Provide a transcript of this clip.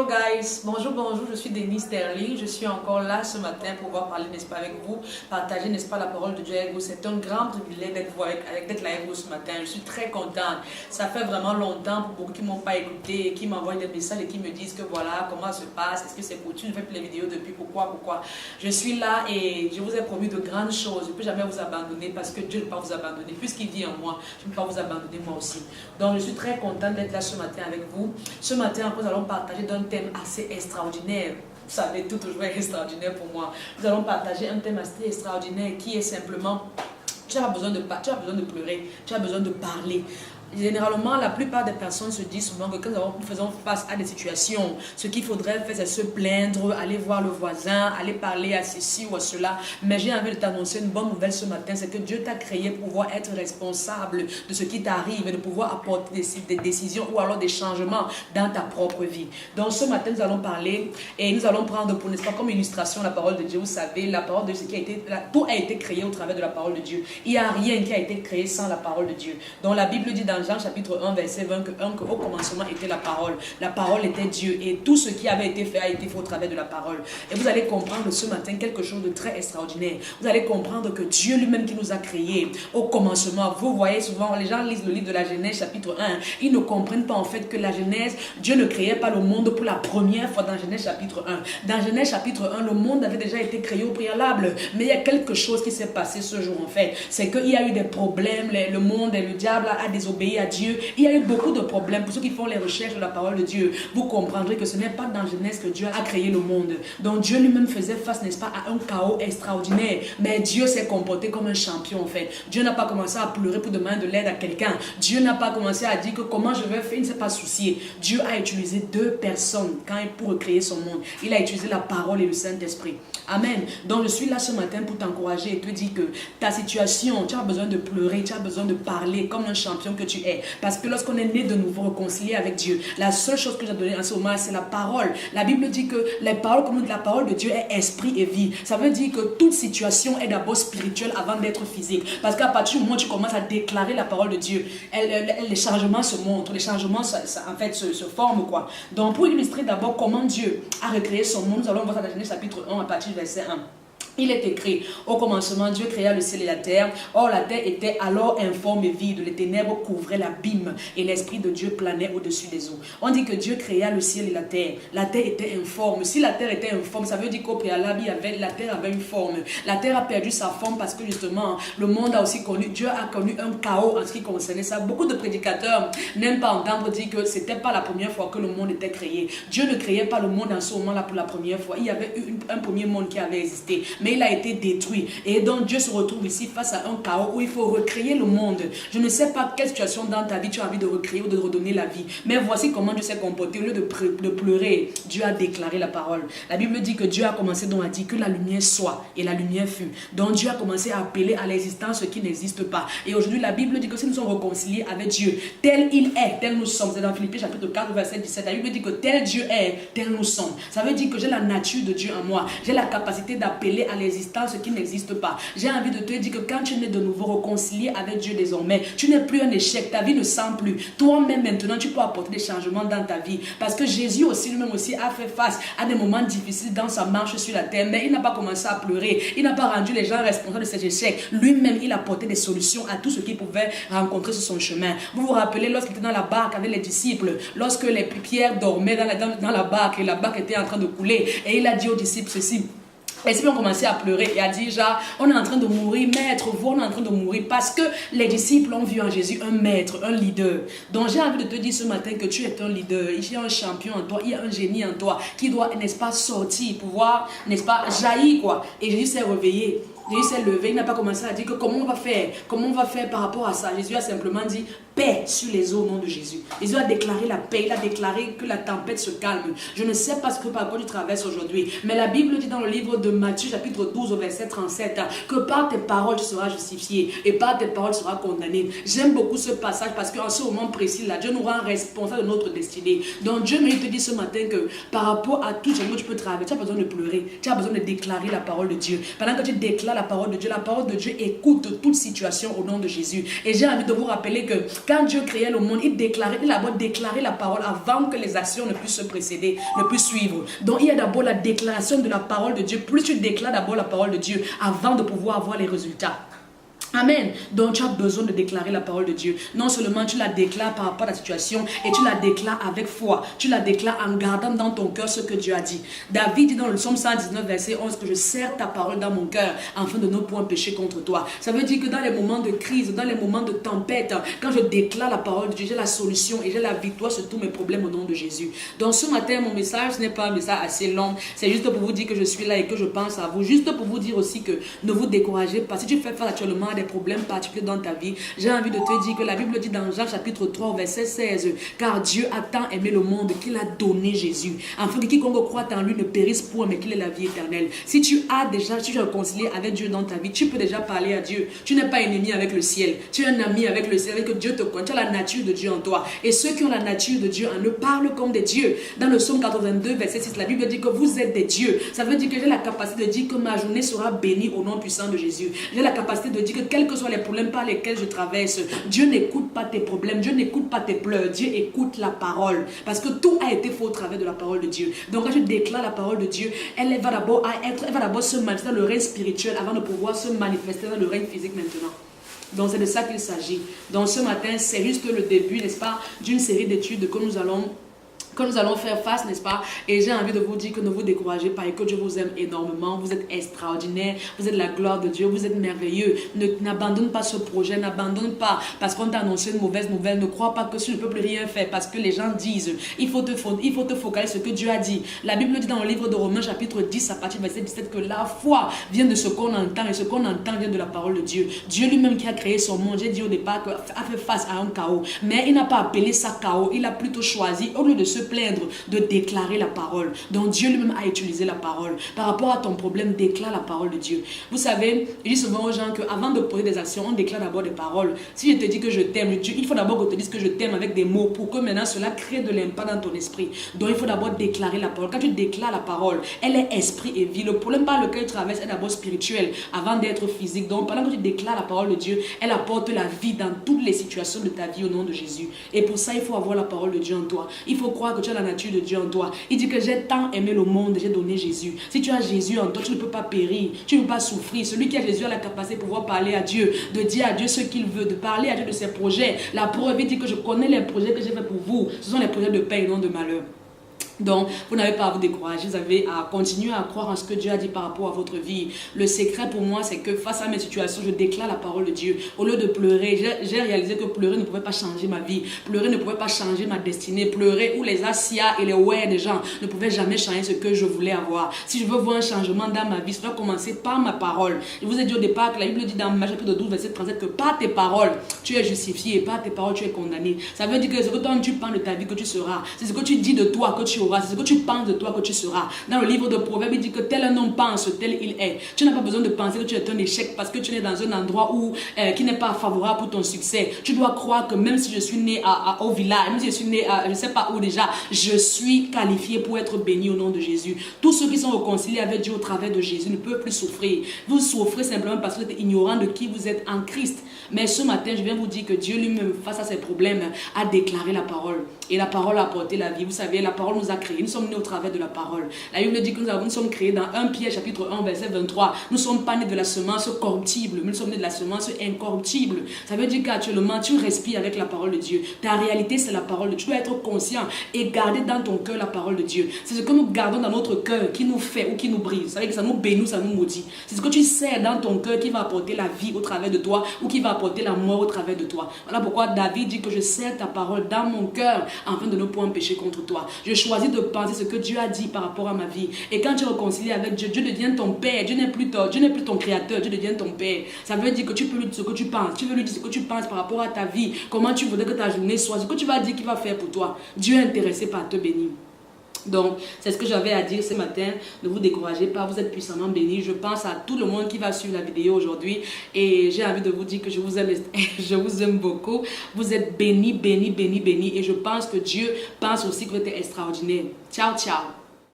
guys, bonjour, je suis Denise Sterling, je suis encore là ce matin pour pouvoir parler, n'est-ce pas, avec vous, partager, n'est-ce pas, la parole de Dieu avec vous. C'est un grand privilège d'être là avec vous ce matin, je suis très contente. Ça fait vraiment longtemps pour beaucoup qui ne m'ont pas écouté, qui m'envoient des messages et qui me disent que voilà, comment ça se passe, est-ce que c'est pour tu ne fais plus les vidéos depuis, pourquoi. Je suis là et je vous ai promis de grandes choses, je ne peux jamais vous abandonner parce que Dieu ne peut pas vous abandonner, puisqu'il vit en moi, je ne peux pas vous abandonner moi aussi. Donc je suis très contente d'être là ce matin avec vous. Ce matin, nous allons partager d'un thème assez extraordinaire. Vous savez, tout toujours est extraordinaire pour moi. Nous allons partager un thème assez extraordinaire qui est simplement, tu as besoin de pleurer, tu as besoin de parler. Généralement, la plupart des personnes se disent souvent que quand nous faisons face à des situations, ce qu'il faudrait faire, c'est se plaindre, aller voir le voisin, aller parler à ceci ou à cela. Mais j'ai envie de t'annoncer une bonne nouvelle ce matin, c'est que Dieu t'a créé pour pouvoir être responsable de ce qui t'arrive et de pouvoir apporter des décisions ou alors des changements dans ta propre vie. Donc ce matin, nous allons parler et nous allons prendre pour, n'est-ce pas, comme illustration la parole de Dieu. Vous savez, la parole de Dieu, tout a été créé au travers de la parole de Dieu. Il n'y a rien qui a été créé sans la parole de Dieu. Donc la Bible dit dans Jean chapitre 1 verset 20 qu'au commencement était la parole était Dieu et tout ce qui avait été fait a été fait au travers de la parole. Et vous allez comprendre ce matin quelque chose de très extraordinaire. Vous allez comprendre que Dieu lui-même qui nous a créés au commencement, vous voyez souvent les gens lisent le livre de la Genèse chapitre 1, ils ne comprennent pas en fait que la Genèse, Dieu ne créait pas le monde pour la première fois dans Genèse chapitre 1. Dans Genèse chapitre 1, le monde avait déjà été créé au préalable, mais il y a quelque chose qui s'est passé ce jour en fait, c'est qu'il y a eu des problèmes, le monde et le diable a désobéi à Dieu. Il y a eu beaucoup de problèmes. Pour ceux qui font les recherches de la parole de Dieu, vous comprendrez que ce n'est pas dans Genèse que Dieu a créé le monde. Donc Dieu lui-même faisait face, n'est-ce pas, à un chaos extraordinaire. Mais Dieu s'est comporté comme un champion en fait. Dieu n'a pas commencé à pleurer pour demander de l'aide à quelqu'un. Dieu n'a pas commencé à dire que comment je vais faire, il ne s'est pas soucié. Dieu a utilisé deux personnes pour créer son monde. Il a utilisé la parole et le Saint-Esprit. Amen. Donc je suis là ce matin pour t'encourager et te dire que ta situation, tu as besoin de pleurer, tu as besoin de parler comme un champion que tu es. Parce que lorsqu'on est né de nouveau réconcilié avec Dieu, la seule chose que j'ai donnée en ce moment, c'est la parole. La Bible dit que la parole de Dieu est esprit et vie. Ça veut dire que toute situation est d'abord spirituelle avant d'être physique. Parce qu'à partir du moment où tu commences à déclarer la parole de Dieu, les changements se montrent, les changements en fait se forment quoi. Donc pour illustrer d'abord comment Dieu a recréé son monde, nous allons voir ça dans Genèse chapitre 1 à partir du verset 1. Il est écrit, au commencement, Dieu créa le ciel et la terre. Or, la terre était alors informe et vide. Les ténèbres couvraient l'abîme et l'Esprit de Dieu planait au-dessus des eaux. On dit que Dieu créa le ciel et la terre. La terre était informe. Si la terre était informe, ça veut dire qu'au préalable, la terre avait une forme. La terre a perdu sa forme parce que justement, le monde a aussi connu, Dieu a connu un chaos en ce qui concernait ça. Beaucoup de prédicateurs n'aiment pas entendre dire que ce n'était pas la première fois que le monde était créé. Dieu ne créait pas le monde en ce moment-là pour la première fois. Il y avait eu un premier monde qui avait existé. Mais il a été détruit. Et donc Dieu se retrouve ici face à un chaos où il faut recréer le monde. Je ne sais pas quelle situation dans ta vie tu as envie de recréer ou de redonner la vie. Mais voici comment Dieu s'est comporté. Au lieu de pleurer, Dieu a déclaré la parole. La Bible dit que Dieu a commencé donc à dire que la lumière soit et la lumière fut. Donc Dieu a commencé à appeler à l'existence ce qui n'existe pas. Et aujourd'hui la Bible dit que si nous sommes réconciliés avec Dieu, tel il est, tel nous sommes. C'est dans Philippiens chapitre 4 verset 17. La Bible dit que tel Dieu est, tel nous sommes. Ça veut dire que j'ai la nature de Dieu en moi. J'ai la capacité d'appeler à l'existence ce qui n'existe pas. J'ai envie de te dire que quand tu es de nouveau réconcilié avec Dieu désormais, tu n'es plus un échec, ta vie ne sent plus. Toi-même maintenant, tu peux apporter des changements dans ta vie. Parce que Jésus aussi, lui-même aussi, a fait face à des moments difficiles dans sa marche sur la terre, mais il n'a pas commencé à pleurer. Il n'a pas rendu les gens responsables de ces échecs. Lui-même, il a apporté des solutions à tout ce qu'il pouvait rencontrer sur son chemin. Vous vous rappelez lorsqu'il était dans la barque avec les disciples, lorsque les pierres dormaient dans la barque et la barque était en train de couler, et il a dit aux disciples ceci. Les disciples ont commencé à pleurer et à dire genre, on est en train de mourir, maître, vous on est en train de mourir parce que les disciples ont vu en Jésus un maître, un leader. Donc j'ai envie de te dire ce matin que tu es un leader, il y a un champion en toi, il y a un génie en toi qui doit, n'est-ce pas, sortir, pouvoir, n'est-ce pas, jaillir quoi. Et Jésus s'est réveillé. Jésus s'est levé, il n'a pas commencé à dire que comment on va faire par rapport à ça. Jésus a simplement dit paix sur les eaux au nom de Jésus. Jésus a déclaré la paix, il a déclaré que la tempête se calme. Je ne sais pas ce que par quoi tu traverses aujourd'hui, mais la Bible dit dans le livre de Matthieu chapitre 12 au verset 37 que par tes paroles tu seras justifié et par tes paroles tu seras condamné. J'aime beaucoup ce passage parce qu'en ce moment précis là, Dieu nous rend responsable de notre destinée. Donc Dieu me te dit ce matin que par rapport à tout ce que tu peux traverser, tu as besoin de pleurer, tu as besoin de déclarer la parole de Dieu. Pendant que tu déclares la parole de Dieu. La parole de Dieu écoute toute situation au nom de Jésus. Et j'ai envie de vous rappeler que quand Dieu créait le monde, il a d'abord déclaré la parole avant que les actions ne puissent se précéder, ne puissent suivre. Donc il y a d'abord la déclaration de la parole de Dieu. Plus tu déclares d'abord la parole de Dieu avant de pouvoir avoir les résultats. Amen. Donc tu as besoin de déclarer la parole de Dieu. Non seulement tu la déclares par rapport à la situation, et tu la déclares avec foi. Tu la déclares en gardant dans ton cœur ce que Dieu a dit. David dit dans le psaume 119 verset 11 que je serre ta parole dans mon cœur afin de ne point pécher contre toi. Ça veut dire que dans les moments de crise, dans les moments de tempête, quand je déclare la parole de Dieu, j'ai la solution et j'ai la victoire sur tous mes problèmes au nom de Jésus. Donc ce matin, mon message, ce n'est pas un message assez long. C'est juste pour vous dire que je suis là et que je pense à vous. Juste pour vous dire aussi que ne vous découragez pas. Si tu fais face actuellement à des problèmes particuliers dans ta vie, j'ai envie de te dire que la Bible dit dans Jean chapitre 3 verset 16, car Dieu a tant aimé le monde qu'il a donné Jésus, afin que quiconque croit en lui ne périsse point, mais qu'il ait la vie éternelle. Si tu es réconcilié avec Dieu dans ta vie, tu peux déjà parler à Dieu. Tu n'es pas ennemi avec le ciel, tu es un ami avec le ciel, avec que Dieu te connaît. Tu as la nature de Dieu en toi. Et ceux qui ont la nature de Dieu en eux parlent comme des dieux. Dans le psaume 82 verset 6, la Bible dit que vous êtes des dieux. Ça veut dire que j'ai la capacité de dire que ma journée sera bénie au nom puissant de Jésus. J'ai la capacité de dire que quel que soit les problèmes par lesquels je traverse, Dieu n'écoute pas tes problèmes, Dieu n'écoute pas tes pleurs, Dieu écoute la parole, parce que tout a été fait au travers de la parole de Dieu. Donc quand je déclare la parole de Dieu, elle va d'abord se manifester dans le règne spirituel avant de pouvoir se manifester dans le règne physique maintenant. Donc c'est de ça qu'il s'agit. Donc ce matin, c'est juste le début, n'est-ce pas, d'une série d'études que nous allons faire face, n'est-ce pas? Et j'ai envie de vous dire que ne vous découragez pas et que Dieu vous aime énormément. Vous êtes extraordinaire, vous êtes la gloire de Dieu, vous êtes merveilleux. N'abandonne pas ce projet, n'abandonne pas parce qu'on t'a annoncé une mauvaise nouvelle. Ne crois pas que tu ne peux plus rien faire parce que les gens disent. Il faut te focaliser sur ce que Dieu a dit. La Bible dit dans le livre de Romains chapitre 10 à partir du verset 17 que la foi vient de ce qu'on entend et ce qu'on entend vient de la parole de Dieu. Dieu lui-même qui a créé son monde, j'ai dit au départ, a fait face à un chaos. Mais il n'a pas appelé ça chaos, il a plutôt choisi, au lieu de se plaindre, de déclarer la parole. Donc Dieu lui-même a utilisé la parole. Par rapport à ton problème, déclare la parole de Dieu. Vous savez, je dis souvent aux gens qu'avant de poser des actions, on déclare d'abord des paroles. Si je te dis que je t'aime, il faut d'abord que je te dise que je t'aime avec des mots pour que maintenant cela crée de l'impact dans ton esprit. Donc il faut d'abord déclarer la parole. Quand tu déclares la parole, elle est esprit et vie. Le problème par lequel tu traverses est d'abord spirituel avant d'être physique. Donc pendant que tu déclares la parole de Dieu, elle apporte la vie dans toutes les situations de ta vie au nom de Jésus. Et pour ça, il faut avoir la parole de Dieu en toi. Il faut croire que tu as la nature de Dieu en toi. Il dit que j'ai tant aimé le monde, j'ai donné Jésus. Si tu as Jésus en toi, tu ne peux pas périr, tu ne peux pas souffrir. Celui qui a Jésus a la capacité de pouvoir parler à Dieu, de dire à Dieu ce qu'il veut, de parler à Dieu de ses projets. La preuve, il dit que je connais les projets que j'ai fait pour vous. Ce sont les projets de paix et non de malheur. Donc, vous n'avez pas à vous décourager, vous avez à continuer à croire en ce que Dieu a dit par rapport à votre vie. Le secret pour moi, c'est que face à mes situations, je déclare la parole de Dieu. Au lieu de pleurer, j'ai réalisé que pleurer ne pouvait pas changer ma vie. Pleurer ne pouvait pas changer ma destinée. Pleurer ou les asias et les ouais des gens ne pouvaient jamais changer ce que je voulais avoir. Si je veux voir un changement dans ma vie, ça doit commencer par ma parole. Je vous ai dit au départ que la Bible dit dans Matthieu chapitre 12, verset 37 que par tes paroles, tu es justifié et par tes paroles, tu es condamné. Ça veut dire que ce que toi, tu penses de ta vie que tu seras. C'est ce que tu dis de toi que tu auras. C'est ce que tu penses de toi que tu seras. Dans le livre de Proverbes, il dit que tel un homme pense, tel il est. Tu n'as pas besoin de penser que tu es un échec parce que tu es dans un endroit qui n'est pas favorable pour ton succès. Tu dois croire que même si je suis né au village, même si je suis né à je ne sais pas où déjà, je suis qualifié pour être béni au nom de Jésus. Tous ceux qui sont réconciliés avec Dieu au travers de Jésus ne peuvent plus souffrir. Vous souffrez simplement parce que vous êtes ignorant de qui vous êtes en Christ. Mais ce matin, je viens vous dire que Dieu lui-même, face à ses problèmes, a déclaré la parole. Et la parole a apporté la vie. Vous savez, la parole nous a créés. Nous sommes nés au travers de la parole. La Bible dit que nous sommes créés dans 1 Pierre chapitre 1 verset 23. Nous ne sommes pas nés de la semence corruptible, mais nous sommes nés de la semence incorruptible. Ça veut dire qu'actuellement, tu respires avec la parole de Dieu. Ta réalité, c'est la parole de Dieu. Tu dois être conscient et garder dans ton cœur la parole de Dieu. C'est ce que nous gardons dans notre cœur qui nous fait ou qui nous brise. Vous savez que ça nous bénit, ça nous maudit. C'est ce que tu sais dans ton cœur qui va apporter la vie au travers de toi ou qui va apporter la mort au travers de toi. Voilà pourquoi David dit que je serre ta parole dans mon cœur afin de ne point pécher contre toi. Je choisis de penser ce que Dieu a dit par rapport à ma vie. Et quand tu es réconcilié avec Dieu, Dieu devient ton père. Dieu n'est plus ton créateur, Dieu devient ton père. Ça veut dire que tu peux lui dire ce que tu penses. Tu veux lui dire ce que tu penses par rapport à ta vie. Comment tu voudrais que ta journée soit. Ce que tu vas dire qu'il va faire pour toi. Dieu est intéressé par te bénir. Donc, c'est ce que j'avais à dire ce matin. Ne vous découragez pas, vous êtes puissamment bénis. Je pense à tout le monde qui va suivre la vidéo aujourd'hui. Et j'ai envie de vous dire que je vous aime, je vous aime beaucoup. Vous êtes bénis, bénis, bénis, bénis. Et je pense que Dieu pense aussi que vous êtes extraordinaire. Ciao, ciao.